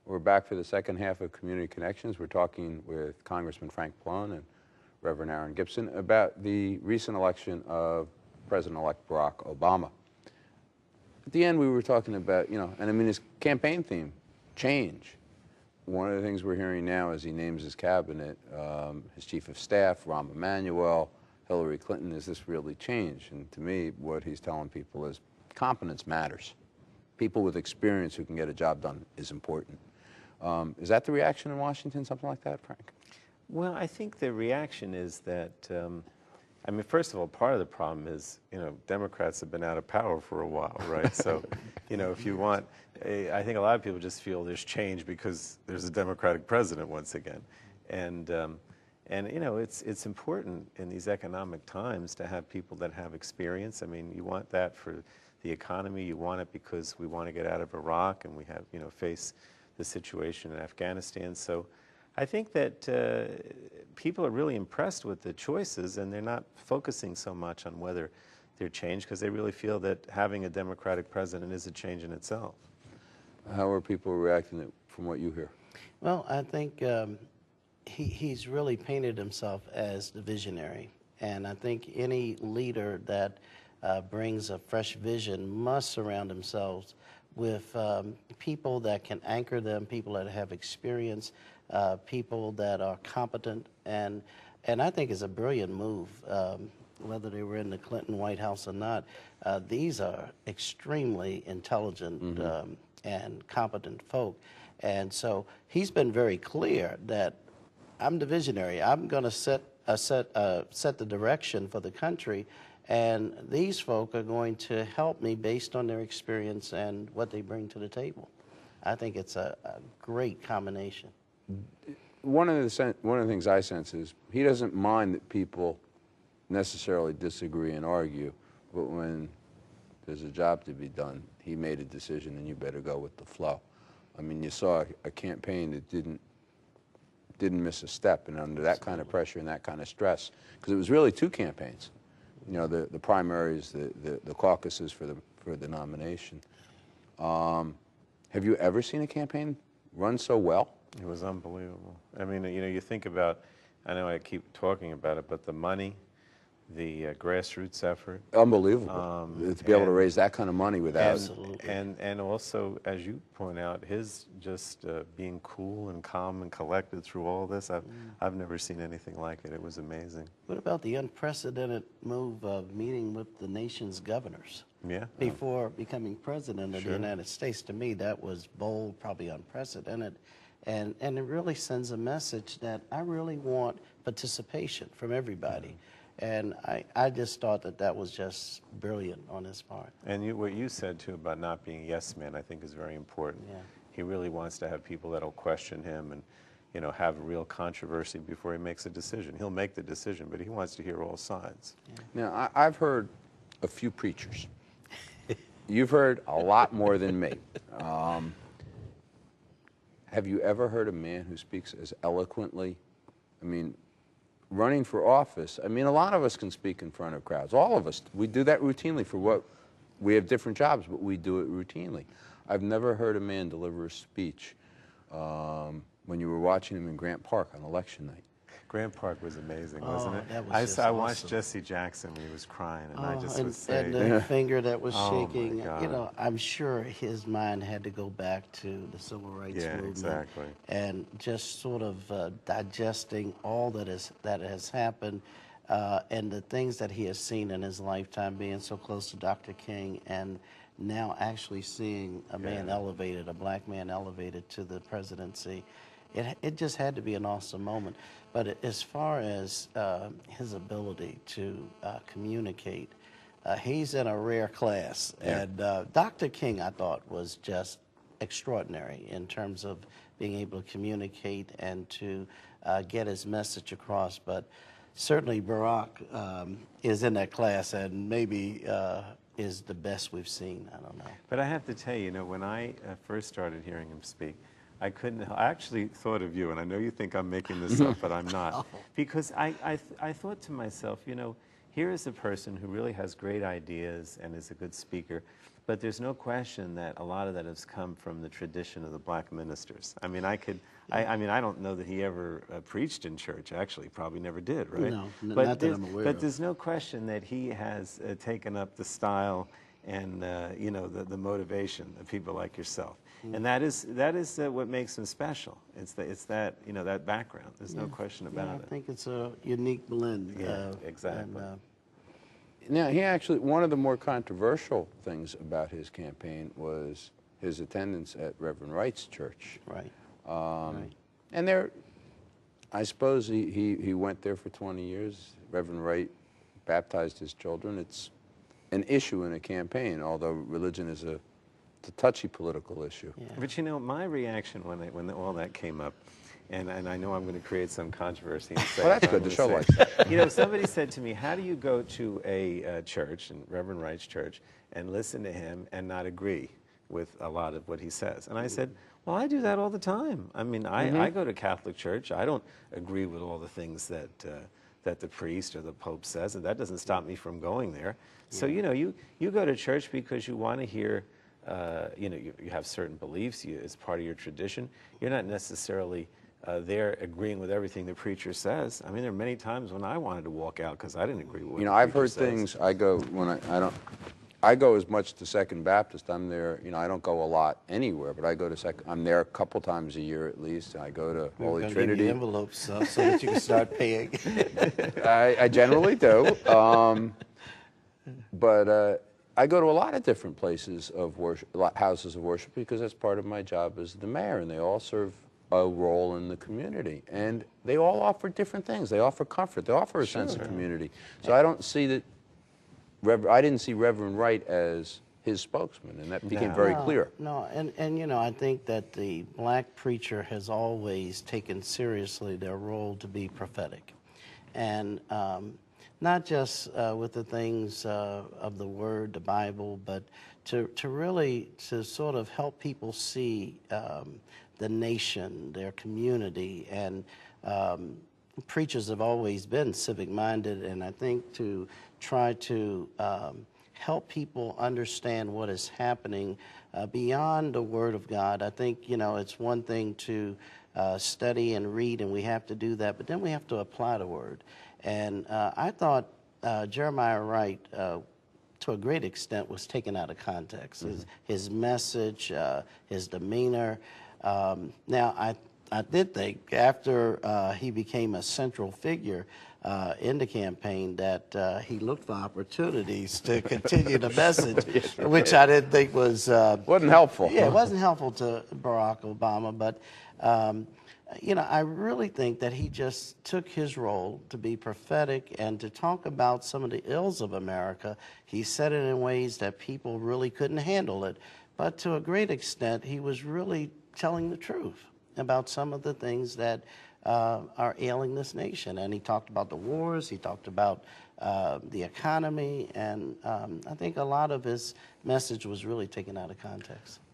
We're back for the second half of Community Connections. We're talking with Congressman Frank Pallone and Reverend Aaron Gibson about the recent election of President-elect Barack Obama. At the end, we were talking about, and I mean, his campaign theme, change. One of the things we're hearing now as he names his cabinet, his chief of staff, Rahm Emanuel, Hillary Clinton, is this really change? And to me, what he's telling people is competence matters. People with experience who can get a job done is important. Is that the reaction in Washington, something like that, Frank? Well, I think the reaction is that, I mean, first of all, part of the problem is, Democrats have been out of power for a while, right? So, if you want, I think a lot of people just feel there's change because there's a Democratic president once again. And it's important in these economic times to have people that have experience. I mean, you want that for the economy. You want it because we want to get out of Iraq and we have, face the situation in Afghanistan. So I think that people are really impressed with the choices, and they're not focusing so much on whether they're changed because they really feel that having a Democratic president is a change in itself. How are people reacting from what you hear? Well, I think he's really painted himself as the visionary, and I think any leader that brings a fresh vision must surround themselves with people that can anchor them, people that have experience, people that are competent, and I think it's a brilliant move. Whether they were in the Clinton White House or not, these are extremely intelligent and competent folk, and so he's been very clear that I'm the visionary. I'm going to set the direction for the country, and these folk are going to help me based on their experience and what they bring to the table. I think it's a great combination. One of the things I sense is he doesn't mind that people necessarily disagree and argue, but when there's a job to be done, he made a decision, and you better go with the flow. I mean, you saw a campaign that didn't miss a step, and under that kind of pressure and that kind of stress, because it was really two campaigns. The primaries, the caucuses for the nomination. Have you ever seen a campaign run so well? It was unbelievable. I mean, you think about, I know I keep talking about it, but the money, the grassroots effort. Unbelievable. To be able to raise that kind of money without... Absolutely. And also, as you point out, his just being cool and calm and collected through all this, I've never seen anything like it. It was amazing. What about the unprecedented move of meeting with the nation's governors? Yeah. Before becoming president of the United States? To me, that was bold, probably unprecedented. And it really sends a message that I really want participation from everybody. And I just thought that was just brilliant on his part. And what you said, too, about not being a yes man, I think is very important. Yeah. He really wants to have people that will question him and, have real controversy before he makes a decision. He'll make the decision, but he wants to hear all sides. Yeah. Now, I've heard a few preachers. You've heard a lot more than me. Have you ever heard a man who speaks as eloquently? I mean, running for office, I mean, a lot of us can speak in front of crowds. All of us. We do that routinely for what we have different jobs, but we do it routinely. I've never heard a man deliver a speech when you were watching him in Grant Park on election night. Grant Park was amazing, wasn't it? That was I watched Jesse Jackson when he was crying, and I just was saying... And the finger that was shaking, God. I'm sure his mind had to go back to the civil rights movement. Exactly. And just sort of digesting all that has happened and the things that he has seen in his lifetime, being so close to Dr. King, and now actually seeing a man elevated, a black man elevated to the presidency. It just had to be an awesome moment. But as far as his ability to communicate, he's in a rare class. Yeah. And Dr. King, I thought, was just extraordinary in terms of being able to communicate and to get his message across. But certainly Barack is in that class, and maybe is the best we've seen. I don't know. But I have to tell you, when I first started hearing him speak, I actually thought of you, and I know you think I'm making this up, but I'm not. Because I thought to myself, here is a person who really has great ideas and is a good speaker, but there's no question that a lot of that has come from the tradition of the black ministers. I mean, I don't know that he ever preached in church, actually, probably never did, right? No, but not that I'm aware But of. there's no question that he has taken up the style and you know, the motivation of people like yourself. And that is what makes him special. It's that, you know, that background. There's no question about it. I think it's a unique blend. Yeah, exactly. Now, he actually, one of the more controversial things about his campaign was his attendance at Reverend Wright's church. Right. Right. And there, I suppose he went there for 20 years. Reverend Wright baptized his children. It's an issue in a campaign, although religion is a touchy political issue. Yeah. But you know, my reaction when all that came up, and I know I'm going to create some controversy. And say Well, that's what good. I'm The show gonna likes say. that. You know, somebody said to me, how do you go to a church, and Reverend Wright's church, and listen to him and not agree with a lot of what he says? And I said, well, I do that all the time. I mean, I go to Catholic church. I don't agree with all the things that the priest or the Pope says, and that doesn't stop me from going there. So, you know, you go to church because you want to hear, you know, you have certain beliefs. It's part of your tradition. You're not necessarily there agreeing with everything the preacher says. I mean, there are many times when I wanted to walk out because I didn't agree with what You know, the I've preacher heard says. things. I go when I go as much to Second Baptist. I'm there. You know, I don't go a lot anywhere, but I go to I'm there a couple times a year at least. I go to We're Holy gonna Trinity. give you envelopes so that you can start paying. I generally do. But I go to a lot of different places of worship, houses of worship, because that's part of my job as the mayor, and they all serve a role in the community. And they all offer different things. They offer comfort. They offer a sense of community. So I don't see that, I didn't see Reverend Wright as his spokesman, and that became very clear. No, and you know, I think that the black preacher has always taken seriously their role to be prophetic. And not just with the things of the Word, the Bible, but to really sort of help people see the nation, their community, and preachers have always been civic-minded, and I think to try to help people understand what is happening beyond the Word of God. I think, you know, it's one thing to study and read, and we have to do that, but then we have to apply the Word. And I thought Jeremiah Wright, to a great extent, was taken out of context. His message, his demeanor. Now, I did think after he became a central figure in the campaign that he looked for opportunities to continue the message, which I didn't think was... Wasn't helpful. Yeah, it wasn't helpful to Barack Obama, but... you know, I really think that he just took his role to be prophetic and to talk about some of the ills of America. He said it in ways that people really couldn't handle it. But to a great extent, he was really telling the truth about some of the things that are ailing this nation. And he talked about the wars, he talked about the economy, and I think a lot of his message was really taken out of context.